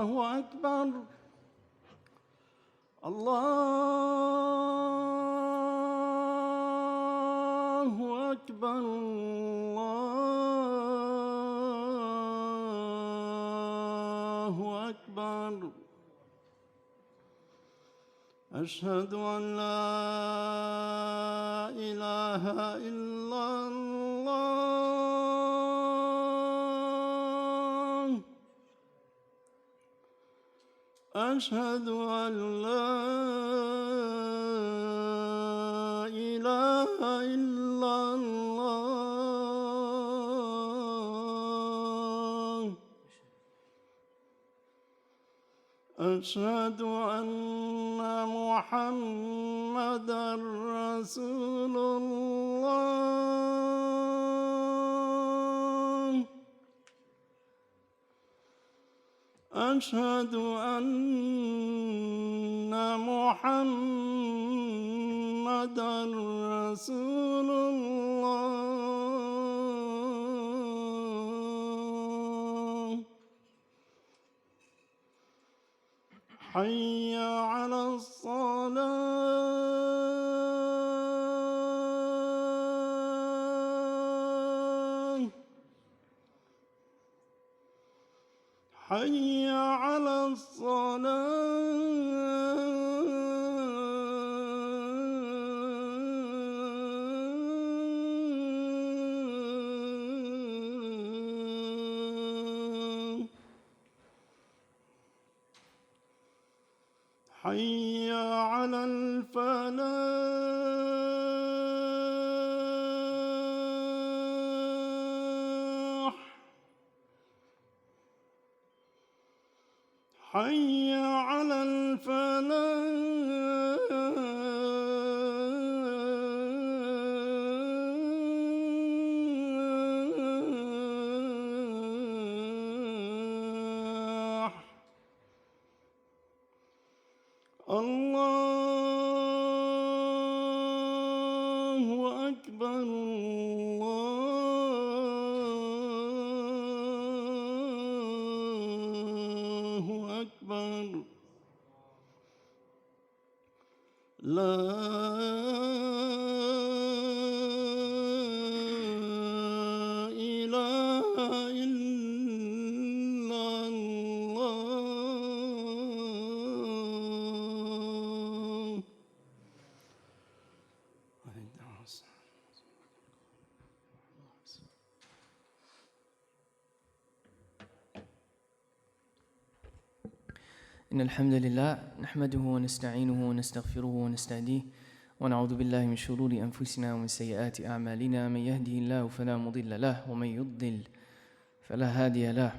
الله أكبر الله أكبر الله أكبر أشهد أن لا إله إلا الله أشهد أن لا إله إلا الله أشهد أن محمدًا رسول الله أشهد أن محمدًا رسول الله حي على الصلاة حي على الصلاة حي على الفلاح حي على الفلاح الله أكبر الله أكبر لا إله إلا الله إن الحمد لله نحمده ونستعينه ونستغفره ونستهديه ونعوذ بالله من شرور أنفسنا ومن سيئات أعمالنا من يهده الله فلا مضل له ومن يضلل فلا هادي له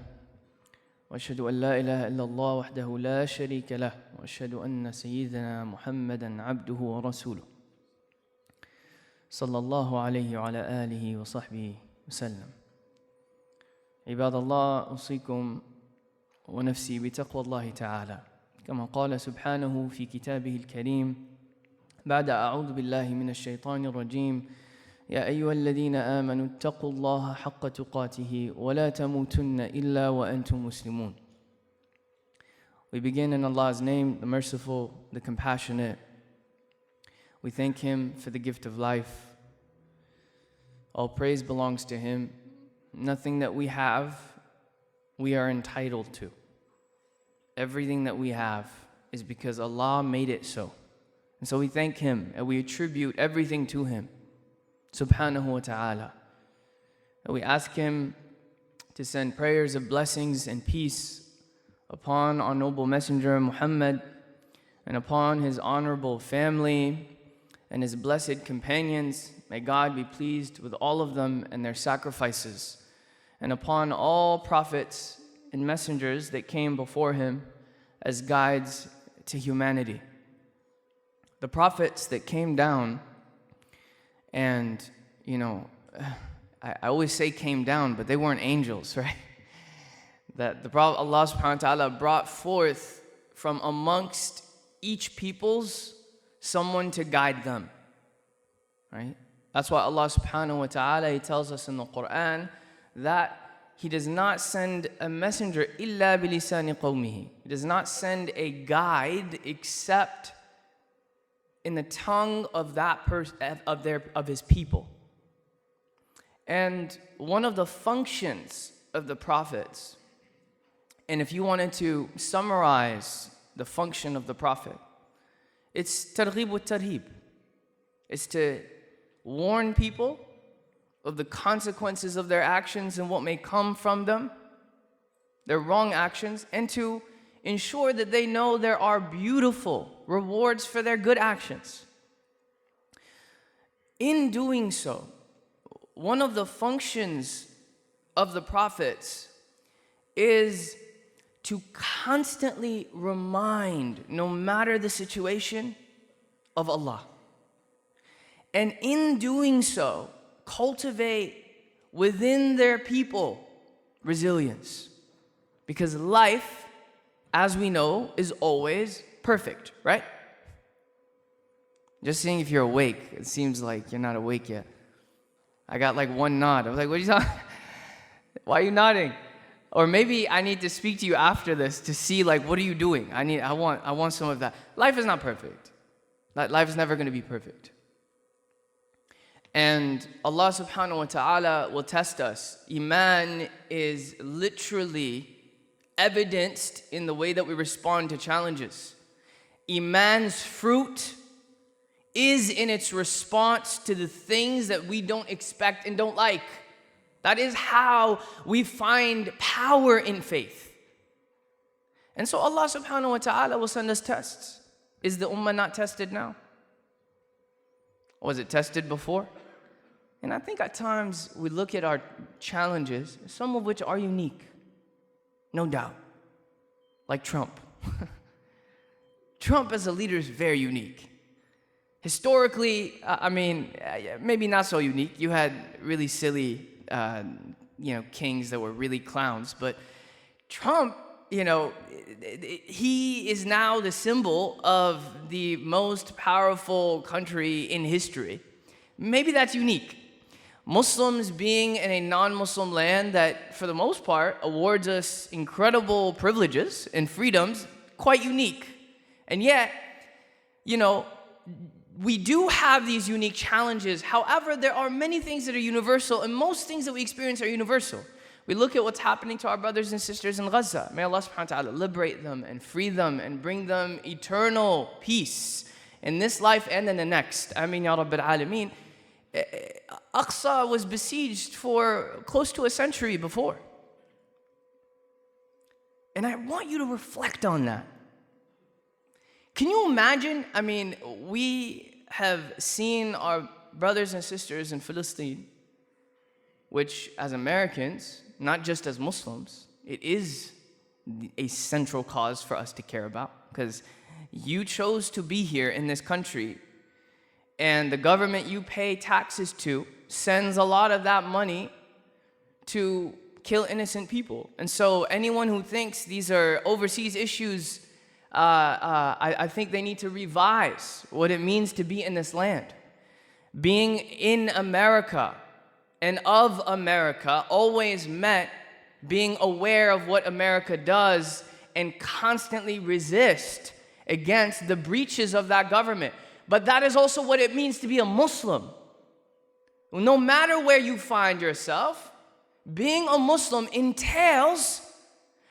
وأشهد أن لا إله إلا الله وحده لا شريك له وأشهد أن سيدنا محمدًا عبده ورسوله صلى الله عليه وعلى آله وصحبه وسلم عباد الله أوصيكم ونفسي بتقوى الله تعالى كما قال سبحانه في كتابه الكريم بعد أعوذ بالله من الشيطان الرجيم يا أيها الذين آمنوا اتقوا الله حق تقاته ولا تموتن إلا وأنتم مسلمون. We begin in Allah's name, the merciful, the compassionate. We thank Him for the gift of life. All praise belongs to Him. Nothing that we have, we are entitled to. Everything that we have is because Allah made it so. And so we thank Him and we attribute everything to Him, subhanahu wa ta'ala. And we ask Him to send prayers of blessings and peace upon our noble messenger Muhammad and upon his honorable family and his blessed companions. May God be pleased with all of them and their sacrifices, and upon all prophets and messengers that came before him as guides to humanity. The prophets that came down, and I always say came down, but they weren't angels, right? That the Prophet Allah subhanahu wa ta'ala brought forth from amongst each people's someone to guide them, right? That's why Allah subhanahu wa ta'ala, He tells us in the Quran that He does not send a messenger إِلَّا بِلِسَانِ قَوْمِهِ. He does not send a guide except in the tongue of that of his people. And one of the functions of the prophets, and if you wanted to summarize the function of the prophet, it's targhib wa tarhib. It's to warn people of the consequences of their actions and what may come from them, their wrong actions, and to ensure that they know there are beautiful rewards for their good actions. In doing so, one of the functions of the prophets is to constantly remind, no matter the situation, of Allah. And in doing so, cultivate within their people resilience. Because life, as we know, is always perfect, right? Just seeing if you're awake. It seems like you're not awake yet. I got like one nod. I was like, what are you talking? Why are you nodding? Or maybe I need to speak to you after this to see, like, what are you doing? I want some of that. Life is not perfect. Life is never going to be perfect. And Allah subhanahu wa ta'ala will test us. Iman is literally evidenced in the way that we respond to challenges. Iman's fruit is in its response to the things that we don't expect and don't like. That is how we find power in faith. And so Allah subhanahu wa ta'ala will send us tests. Is the ummah not tested now? Was it tested before? And I think at times we look at our challenges, some of which are unique, no doubt, like Trump. Trump as a leader is very unique. Historically, maybe not so unique. You had really silly, kings that were really clowns. But Trump, he is now the symbol of the most powerful country in history. Maybe that's unique. Muslims being in a non-Muslim land that, for the most part, awards us incredible privileges and freedoms, quite unique. And yet, we do have these unique challenges. However, there are many things that are universal, and most things that we experience are universal. We look at what's happening to our brothers and sisters in Gaza. May Allah subhanahu wa ta'ala liberate them and free them and bring them eternal peace in this life and in the next. Ameen ya Rabbil Alameen. Aqsa was besieged for close to a century before. And I want you to reflect on that. Can you imagine? We have seen our brothers and sisters in Palestine, which as Americans, not just as Muslims, it is a central cause for us to care about, because you chose to be here in this country, and the government you pay taxes to sends a lot of that money to kill innocent people. And so anyone who thinks these are overseas issues, I think they need to revise what it means to be in this land. Being in America and of America always meant being aware of what America does and constantly resist against the breaches of that government. But that is also what it means to be a Muslim. No matter where you find yourself, being a Muslim entails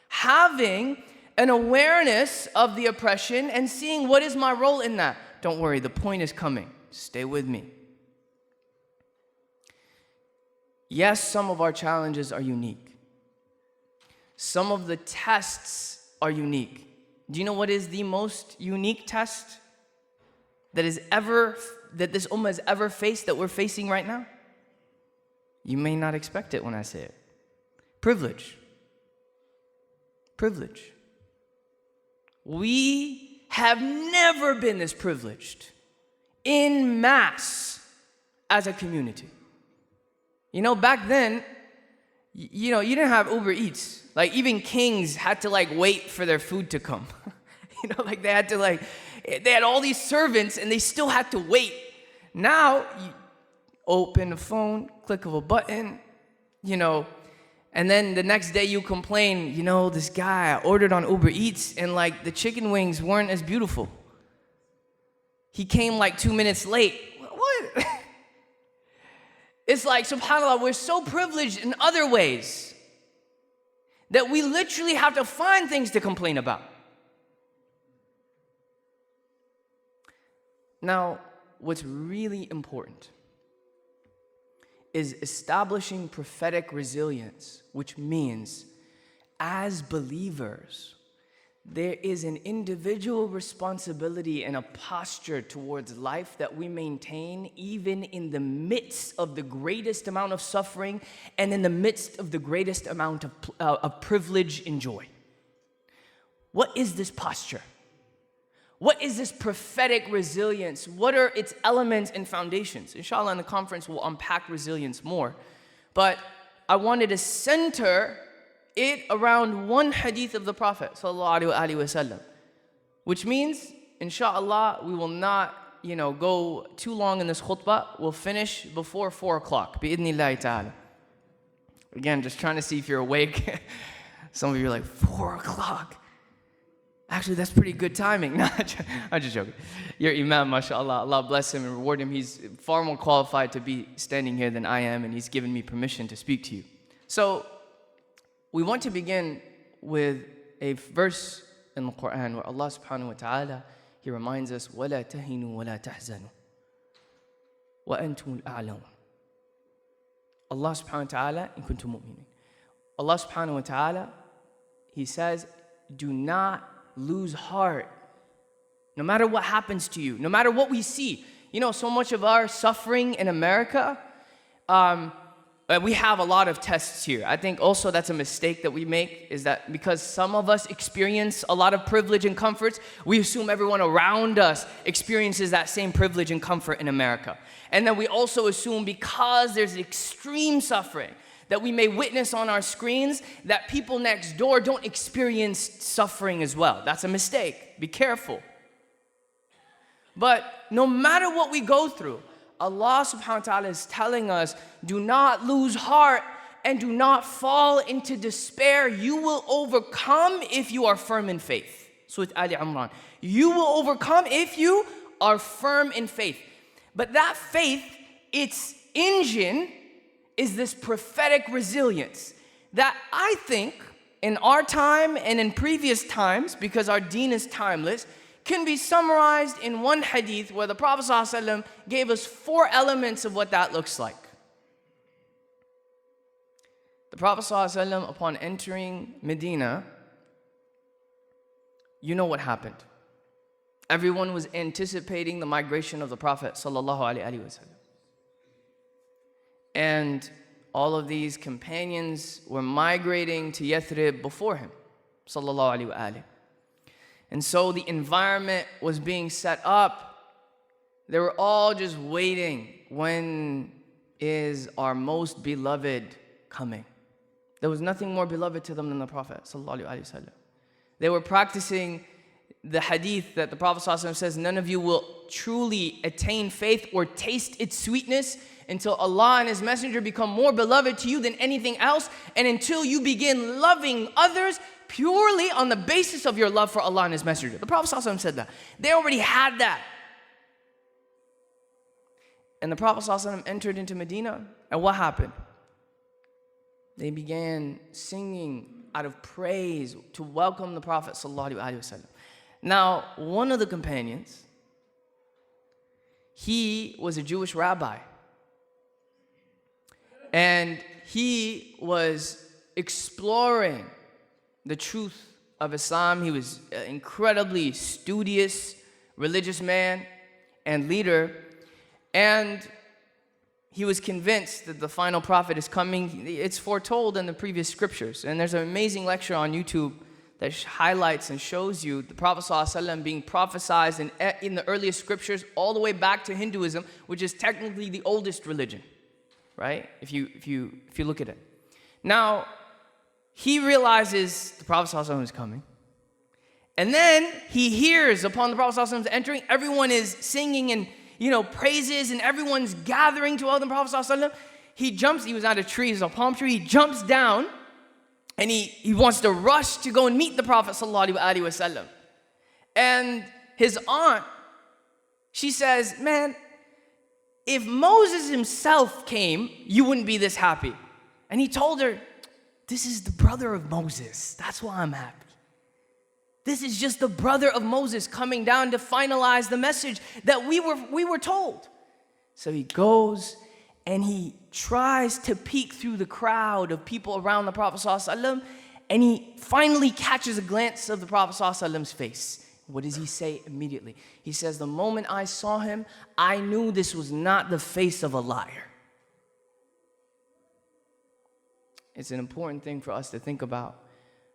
having an awareness of the oppression and seeing what is my role in that. Don't worry, the point is coming. Stay with me. Yes, some of our challenges are unique. Some of the tests are unique. Do you know what is the most unique test that this ummah has ever faced, that we're facing right now? You may not expect it when I say it. Privilege. Privilege. We have never been this privileged in mass as a community. Back then, you didn't have Uber Eats. Like, even kings had to wait for their food to come. They had all these servants and they still had to wait. Now, you open the phone, click of a button, And then the next day you complain, you know, this guy, I ordered on Uber Eats and like the chicken wings weren't as beautiful. He came like 2 minutes late. What? It's like, subhanAllah, we're so privileged in other ways that we literally have to find things to complain about. Now, what's really important is establishing prophetic resilience, which means as believers, there is an individual responsibility and a posture towards life that we maintain even in the midst of the greatest amount of suffering and in the midst of the greatest amount of privilege and joy. What is this posture? What is this prophetic resilience? What are its elements and foundations? Inshallah, in the conference, we'll unpack resilience more. But I wanted to center it around one hadith of the Prophet, sallallahu alaihi wasallam, which means, inshallah, we will not, go too long in this khutbah. We'll finish before 4 o'clock, bi'idhnillahi ta'ala. Again, just trying to see if you're awake. Some of you are like, 4 o'clock. Actually, that's pretty good timing. No, I'm just joking. Your Imam, mashallah, Allah bless him and reward him. He's far more qualified to be standing here than I am, and he's given me permission to speak to you. So, we want to begin with a verse in the Quran where Allah subhanahu wa ta'ala, He reminds us, وَلَا تَهِنُوا وَلَا تَحْزَنُوا وَأَنْتُمُ الْأَعْلَوْنَ. Allah subhanahu wa ta'ala, in kuntum mu'minin. Allah subhanahu wa ta'ala, He says, do not lose heart. No matter what happens to you, no matter what we see. So much of our suffering in America, we have a lot of tests here. I think also that's a mistake that we make, is that because some of us experience a lot of privilege and comforts, we assume everyone around us experiences that same privilege and comfort in America. And then we also assume because there's extreme suffering that we may witness on our screens, that people next door don't experience suffering as well. That's a mistake. Be careful. But no matter what we go through, Allah subhanahu wa ta'ala is telling us, do not lose heart and do not fall into despair. You will overcome if you are firm in faith. Surah Ali Imran. You will overcome if you are firm in faith. But that faith, its engine is this prophetic resilience that I think in our time and in previous times, because our deen is timeless, can be summarized in one hadith where the Prophet ﷺ gave us 4 elements of what that looks like. The Prophet ﷺ, upon entering Medina, you know what happened. Everyone was anticipating the migration of the Prophet ﷺ. And all of these companions were migrating to Yathrib before him, sallallahu alaihi wasallam. And so the environment was being set up. They were all just waiting. When is our most beloved coming? There was nothing more beloved to them than the Prophet sallallahu alaihi wasallam. They were practicing the hadith that the Prophet sallallahu alaihi wasallam says, none of you will truly attain faith or taste its sweetness until Allah and His Messenger become more beloved to you than anything else, and until you begin loving others purely on the basis of your love for Allah and His Messenger. The Prophet ﷺ said that. They already had that. And the Prophet ﷺ entered into Medina, and what happened? They began singing out of praise to welcome the Prophet ﷺ. Now, one of the companions, he was a Jewish rabbi. And he was exploring the truth of Islam. He was an incredibly studious, religious man and leader. And he was convinced that the final prophet is coming. It's foretold in the previous scriptures. And there's an amazing lecture on YouTube that highlights and shows you the Prophet ﷺ being prophesied in the earliest scriptures all the way back to Hinduism, which is technically the oldest religion. Right? If you look at it. Now, he realizes the Prophet ﷺ is coming. And then he hears upon the Prophet ﷺ entering, everyone is singing and praises, and everyone's gathering to welcome the Prophet ﷺ. He was at a tree, it's a palm tree, he jumps down And he wants to rush to go and meet the Prophet ﷺ. And his aunt, she says, man, if Moses himself came, you wouldn't be this happy. And he told her, this is the brother of Moses. That's why I'm happy. This is just the brother of Moses coming down to finalize the message that we were told. So he goes and he tries to peek through the crowd of people around the Prophet ﷺ, and he finally catches a glance of the Prophet ﷺ's face. What does he say immediately? He says, the moment I saw him, I knew this was not the face of a liar. It's an important thing for us to think about.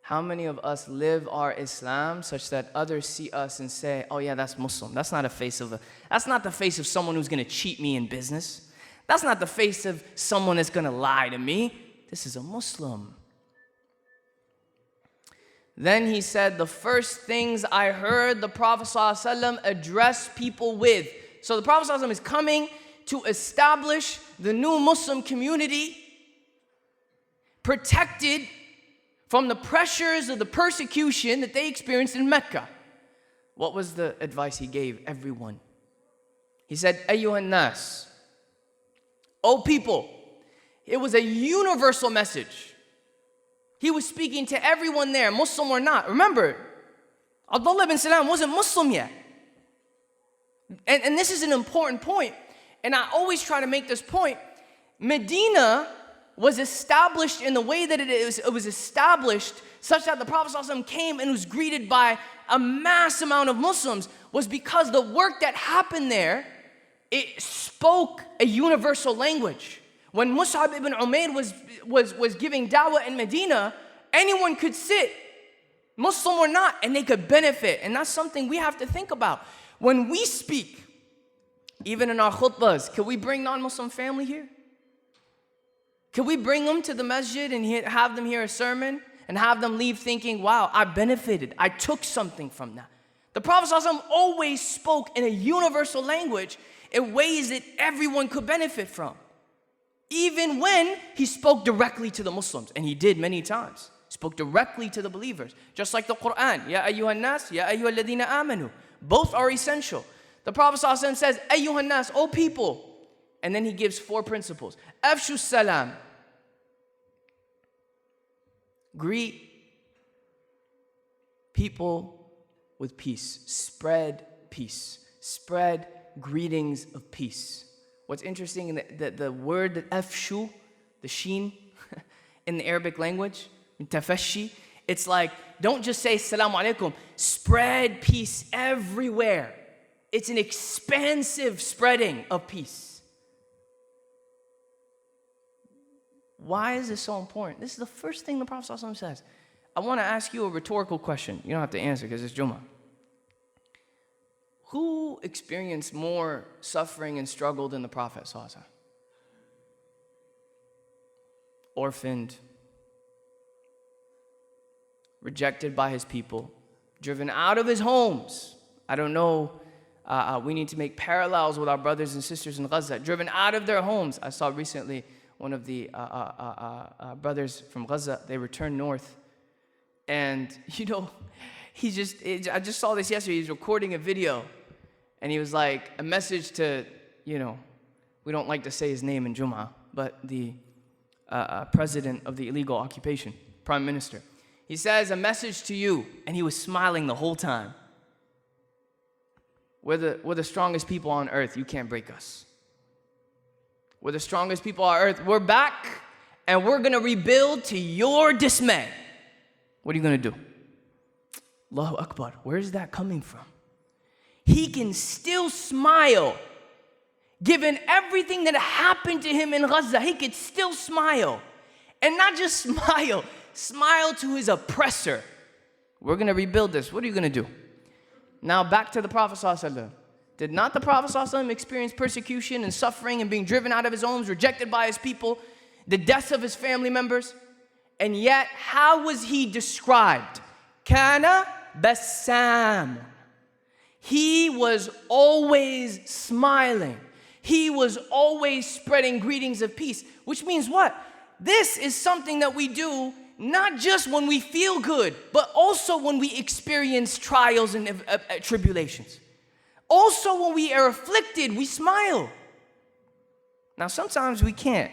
How many of us live our Islam such that others see us and say, oh yeah, that's Muslim. That's not the face of someone who's going to cheat me in business. That's not the face of someone that's going to lie to me. This is a Muslim. Then he said, the first things I heard the Prophet ﷺ address people with. So the Prophet ﷺ is coming to establish the new Muslim community, protected from the pressures of the persecution that they experienced in Mecca. What was the advice he gave everyone? He said, Ayyuhan nas, O people. It was a universal message. He was speaking to everyone there, Muslim or not. Remember, Abdullah ibn Salam wasn't Muslim yet. And this is an important point. And I always try to make this point. Medina was established in the way that it was established, such that the Prophet ﷺ came and was greeted by a mass amount of Muslims, was because the work that happened there, it spoke a universal language. When Mus'ab ibn Umair was giving da'wah in Medina, anyone could sit, Muslim or not, and they could benefit. And that's something we have to think about. When we speak, even in our khutbahs, can we bring non-Muslim family here? Can we bring them to the masjid and have them hear a sermon and have them leave thinking, wow, I benefited, I took something from that? The Prophet ﷺ always spoke in a universal language in ways that everyone could benefit from. Even when he spoke directly to the Muslims, and he did many times, spoke directly to the believers, just like the Quran, Ya ayyuhan nas, Ya ayyuhal ladina amanu. Both are essential. The Prophet ﷺ says, Ayyuhan nas, O people. And then he gives 4 principles. Afshu salam. Greet people with peace. Spread peace. Spread greetings of peace. What's interesting in the word that afshu, the sheen, in the Arabic language, tafashi, it's like, don't just say assalamu alaikum, spread peace everywhere. It's an expansive spreading of peace. Why is this so important? This is the first thing the Prophet ﷺ says. I want to ask you a rhetorical question. You don't have to answer because it's Jummah. Who experienced more suffering and struggle than the Prophet ﷺ? Orphaned, rejected by his people, driven out of his homes. I don't know, we need to make parallels with our brothers and sisters in Gaza, driven out of their homes. I saw recently one of the brothers from Gaza, they returned north. And, you know, I just saw this yesterday. He's recording a video. And he was like, a message to, you know, we don't like to say his name in Jum'ah, but the president of the illegal occupation, prime minister. He says, a message to you. And he was smiling the whole time. We're the strongest people on earth. You can't break us. We're the strongest people on earth. We're back, and we're going to rebuild to your dismay. What are you going to do? Allahu Akbar. Where is that coming from? He can still smile. Given everything that happened to him in Gaza, he could still smile. And not just smile. Smile to his oppressor. We're going to rebuild this. What are you going to do? Now back to the Prophet ﷺ. Did not the Prophet ﷺ experience persecution and suffering and being driven out of his homes, rejected by his people, the deaths of his family members? And yet, how was he described? Kana bassam. He was always smiling. He was always spreading greetings of peace. Which means what? This is something that we do not just when we feel good, but also when we experience trials and tribulations. Also when we are afflicted, we smile. Now sometimes we can't.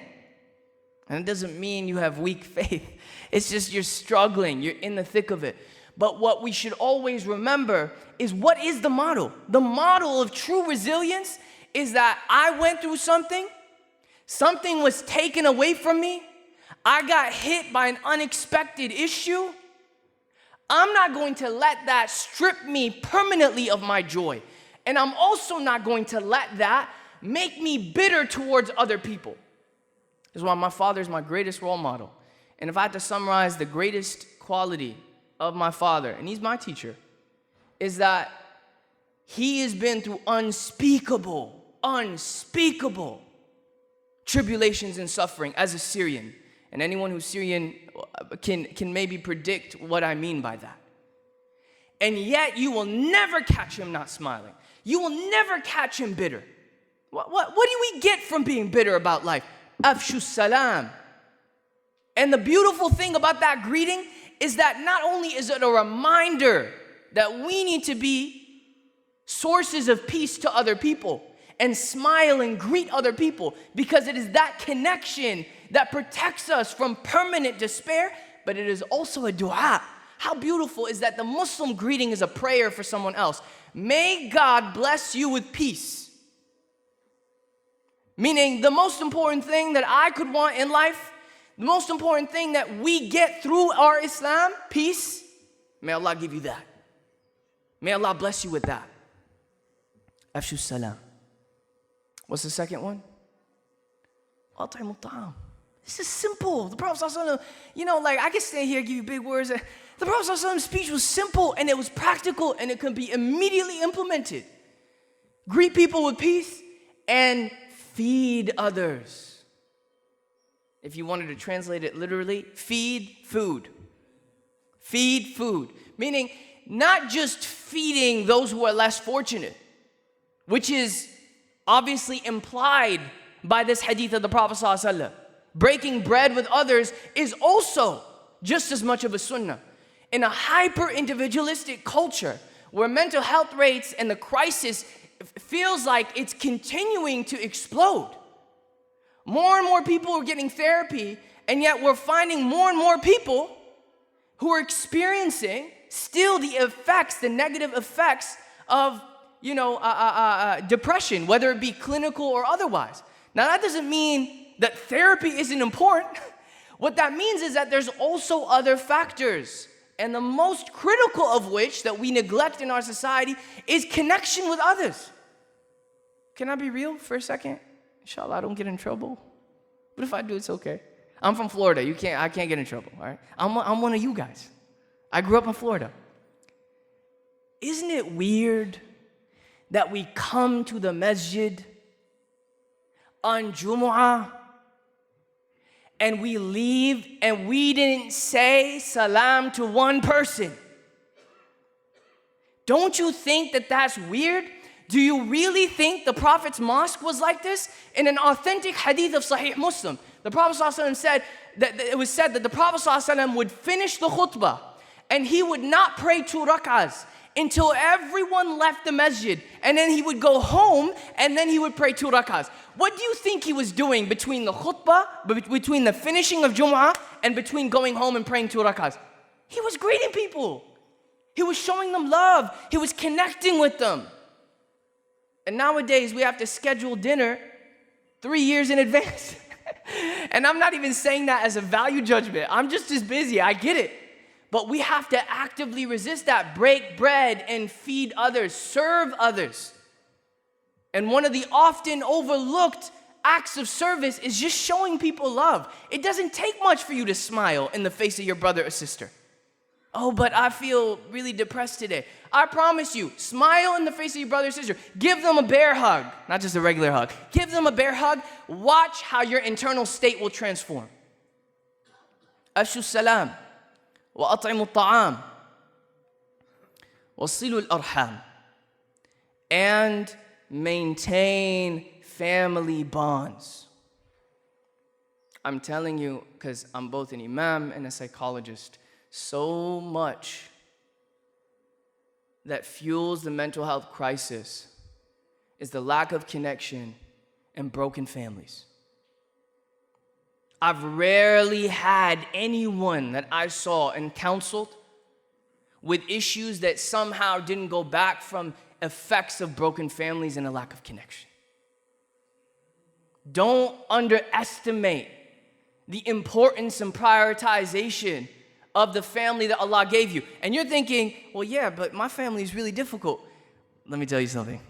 And it doesn't mean you have weak faith. It's just you're struggling, you're in the thick of it. But what we should always remember is, what is the model? The model of true resilience is that I went through something was taken away from me, I got hit by an unexpected issue. I'm not going to let that strip me permanently of my joy. And I'm also not going to let that make me bitter towards other people. This is why my father is my greatest role model. And if I had to summarize the greatest quality of my father, and he's my teacher, is that he has been through unspeakable tribulations and suffering as a Syrian. And anyone who's Syrian can maybe predict what I mean by that. And yet you will never catch him not smiling. You will never catch him bitter. What do we get from being bitter about life? Afshu salam. And the beautiful thing about that greeting is that not only is it a reminder that we need to be sources of peace to other people and smile and greet other people, because it is that connection that protects us from permanent despair, but it is also a dua. How beautiful is that the Muslim greeting is a prayer for someone else. May God bless you with peace. Meaning the most important thing that I could want in life, the most important thing that we get through our Islam, peace, may Allah give you that. May Allah bless you with that. Afshu salam. What's the second one? At'imut ta'am. This is simple. The Prophet ﷺ, I can stand here and give you big words. The Prophet ﷺ's speech was simple and it was practical and it could be immediately implemented. Greet people with peace and feed others. If you wanted to translate it literally, feed food. Feed food. Meaning not just feeding those who are less fortunate, which is obviously implied by this hadith of the Prophet ﷺ. Breaking bread with others is also just as much of a sunnah. In a hyper-individualistic culture where mental health rates and the crisis feels like it's continuing to explode. More and more people are getting therapy, and yet we're finding more and more people who are experiencing still the effects, the negative effects of depression, whether it be clinical or otherwise. Now that doesn't mean that therapy isn't important. What that means is that there's also other factors, and the most critical of which that we neglect in our society is connection with others. Can I be real for a second? Inshallah, I don't get in trouble. But if I do, it's okay. I'm from Florida. I can't get in trouble, all right? I'm one of you guys. I grew up in Florida. Isn't it weird that we come to the masjid on Jumu'ah and we leave and we didn't say salam to one person? Don't you think that that's weird? Do you really think the Prophet's mosque was like this? In an authentic hadith of Sahih Muslim, the Prophet ﷺ said that it was said that the Prophet ﷺ would finish the khutbah and he would not pray 2 rak'ahs until everyone left the masjid, and then he would go home and then he would pray 2 rak'ahs. What do you think he was doing between the khutbah, between the finishing of Jumu'ah and between going home and praying 2 rak'ahs? He was greeting people. He was showing them love. He was connecting with them. And nowadays we have to schedule dinner 3 years in advance. And I'm not even saying that as a value judgment. I'm just as busy, I get it. But we have to actively resist that. Break bread and feed others, serve others. And one of the often overlooked acts of service is just showing people love. It doesn't take much for you to smile in the face of your brother or sister. Oh, but I feel really depressed today. I promise you, smile in the face of your brother or sister. Give them a bear hug, not just a regular hug. Give them a bear hug. Watch how your internal state will transform. Afshu salam. وَأَطْعِمُوا الطَّعَامِ وَصِلُوا الْأَرْحَامِ. And maintain family bonds. I'm telling you, because I'm both an imam and a psychologist, so much that fuels the mental health crisis is the lack of connection and broken families. I've rarely had anyone that I saw and counseled with issues that somehow didn't go back from effects of broken families and a lack of connection. Don't underestimate the importance and prioritization of the family that Allah gave you. And you're thinking, well, yeah, but my family is really difficult. Let me tell you something.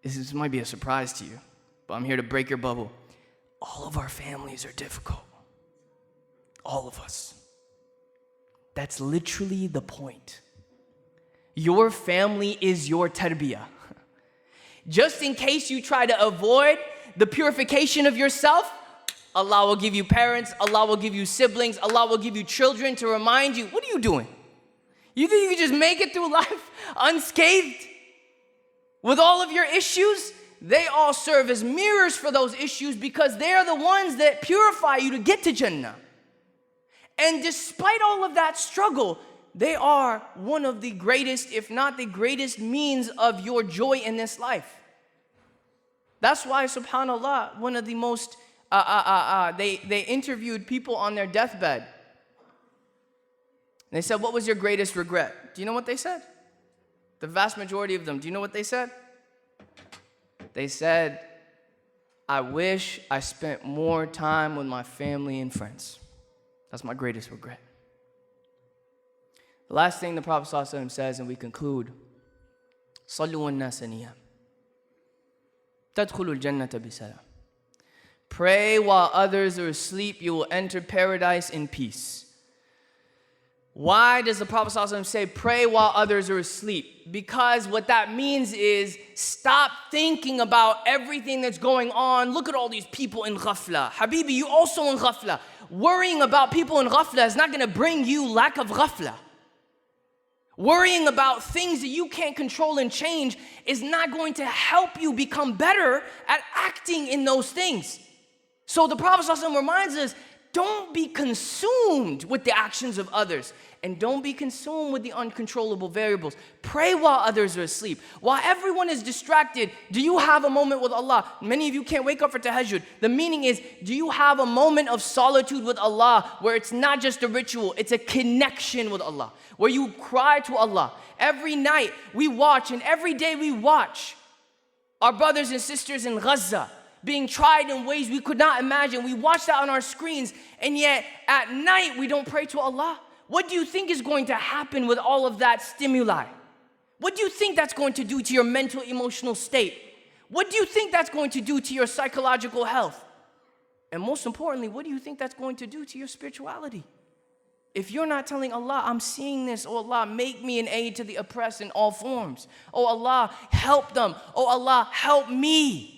This might be a surprise to you, but I'm here to break your bubble. All of our families are difficult. All of us. That's literally the point. Your family is your tarbiyah. Just in case you try to avoid the purification of yourself, Allah will give you parents, Allah will give you siblings, Allah will give you children to remind you, what are you doing? You think you can just make it through life unscathed? With all of your issues, they all serve as mirrors for those issues because they are the ones that purify you to get to Jannah. And despite all of that struggle, they are one of the greatest, if not the greatest means of your joy in this life. That's why, subhanAllah, one of the most, they interviewed people on their deathbed. They said, what was your greatest regret? Do you know what they said? The vast majority of them, do you know what they said? They said, I wish I spent more time with my family and friends. That's my greatest regret. The last thing the Prophet ﷺ says, and we conclude, صَلُّوا النَّاسَ نِيَامٍ تَدْخُلُوا الْجَنَّةَ بِسَلَامٍ. Pray while others are asleep, you will enter paradise in peace. Why does the Prophet ﷺ say, pray while others are asleep? Because what that means is, stop thinking about everything that's going on. Look at all these people in ghafla. Habibi, you also in ghafla. Worrying about people in ghafla is not going to bring you lack of ghafla. Worrying about things that you can't control and change is not going to help you become better at acting in those things. So the Prophet ﷺ reminds us, don't be consumed with the actions of others. And don't be consumed with the uncontrollable variables. Pray while others are asleep. While everyone is distracted, do you have a moment with Allah? Many of you can't wake up for tahajjud. The meaning is, do you have a moment of solitude with Allah where it's not just a ritual, it's a connection with Allah, where you cry to Allah? Every night we watch and every day we watch our brothers and sisters in Gaza being tried in ways we could not imagine. We watch that on our screens, and yet at night we don't pray to Allah. What do you think is going to happen with all of that stimuli? What do you think that's going to do to your mental, emotional state? What do you think that's going to do to your psychological health? And most importantly, what do you think that's going to do to your spirituality? If you're not telling Allah, I'm seeing this, oh Allah, make me an aid to the oppressed in all forms. Oh Allah, help them. Oh Allah, help me.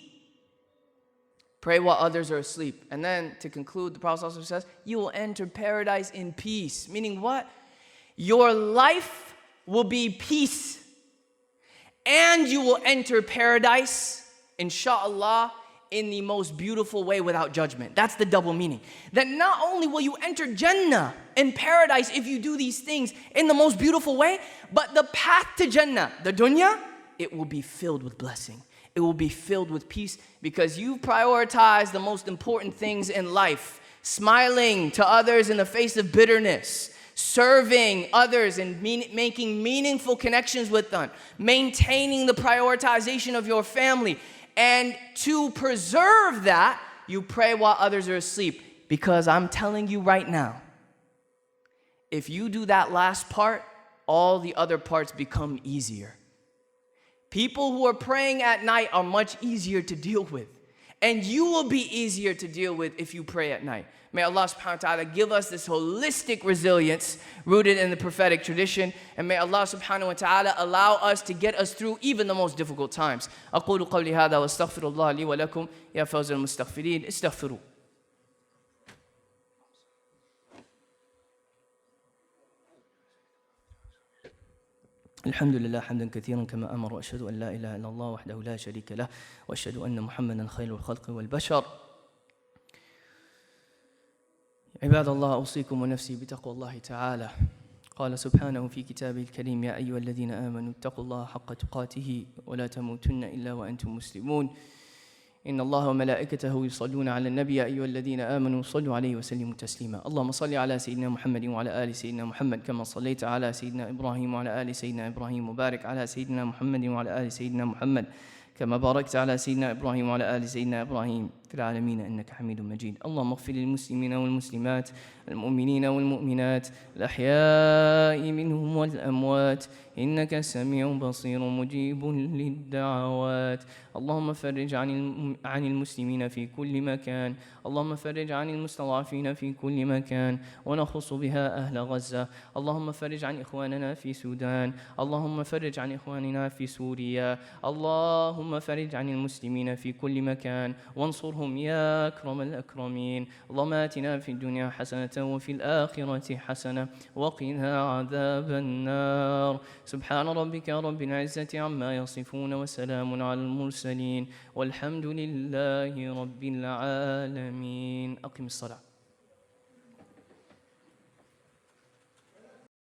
Pray while others are asleep. And then to conclude, the Prophet also says, you will enter paradise in peace. Meaning what? Your life will be peace. And you will enter paradise, inshallah, in the most beautiful way without judgment. That's the double meaning. That not only will you enter Jannah in paradise if you do these things in the most beautiful way, but the path to Jannah, the dunya, it will be filled with blessing. It will be filled with peace because you prioritize the most important things in life. Smiling to others in the face of bitterness. Serving others and making meaningful connections with them. Maintaining the prioritization of your family. And to preserve that, you pray while others are asleep. Because I'm telling you right now, if you do that last part, all the other parts become easier. People who are praying at night are much easier to deal with. And you will be easier to deal with if you pray at night. May Allah subhanahu wa ta'ala give us this holistic resilience rooted in the prophetic tradition. And may Allah subhanahu wa ta'ala allow us to get us through even the most difficult times. أقول قولي هذا واستغفر الله لي ولكم يا فوز المستغفرين استغفروا. الحمد لله حمدا كثيرا كما أمر وأشهد أن لا إله إلا الله وحده لا شريك له وأشهد أن محمدا خير الخلق والبشر عباد الله، أوصيكم ونفسي بتقوى الله تعالى. قال سبحانه في كتابه الكريم: يا أيها الذين آمنوا اتقوا الله حق تقاته ولا تموتن إلا وأنتم مسلمون. إن الله وملائكته يصلون على النبي يا أيها الذين آمنوا صلوا عليه وسلموا تسليما. اللهم صل على سيدنا محمد وعلى آل سيدنا محمد كما صليت على سيدنا إبراهيم وعلى آل سيدنا إبراهيم، وبارك على سيدنا محمد وعلى آل سيدنا محمد كما باركت على سيدنا إبراهيم وعلى آل سيدنا إبراهيم في العالمين إنك حميد مجيد. اللهم اغفر للمسلمين والمسلمات، المؤمنين والمؤمنات، الأحياء منهم والأموات، إنك سميع بصير مجيب للدعوات. اللهم فرج عن المسلمين في كل مكان، اللهم فرج عن المستضعفين في كل مكان، ونخص بها أهل غزة. اللهم فرج عن إخواننا في السودان، اللهم فرج عن إخواننا في سوريا، اللهم فرج عن المسلمين في كل مكان وانصرهم يا أكرم الأكرمين. اللهم آتنا في الدنيا حسنة وفي الآخرة حسنة وقنا عذاب النار. سبحان ربك رب العزة عما يصفون وسلام على المرسلين والحمد لله رب العالمين. أقم الصلاة.